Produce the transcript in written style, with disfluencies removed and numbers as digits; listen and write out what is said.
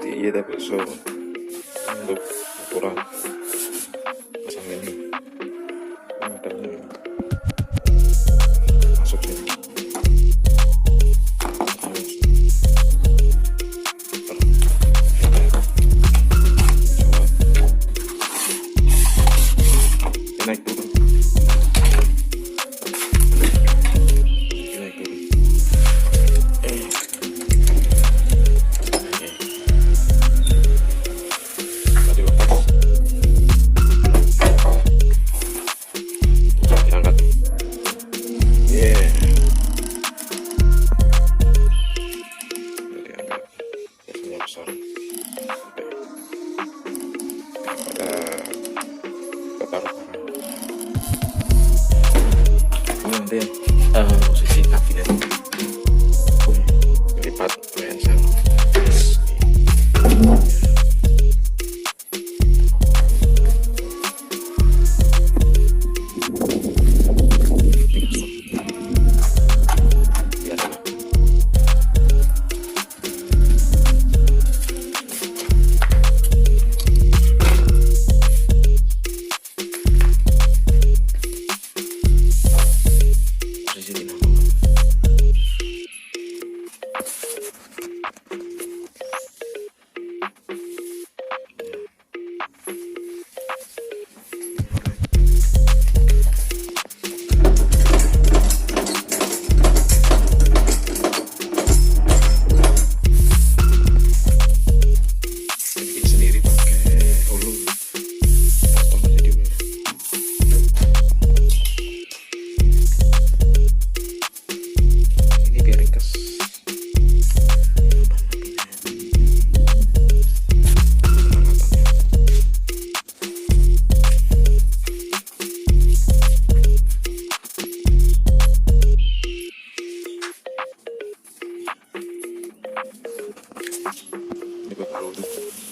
Iya tapi so untuk ukuran pasang ini modelnya ini masuk sini. Naik turun, naik turun. Tadi lepas, diangkat. Yeah. Diangkat. Biasanya besar. Kita taruh. Nanti posisi kabinet lipat lensel posisi dinamo. Bikin sendiri pakai hulu, potong aja di bawah. Ini biar ringkas. Ini gue taruh dulu.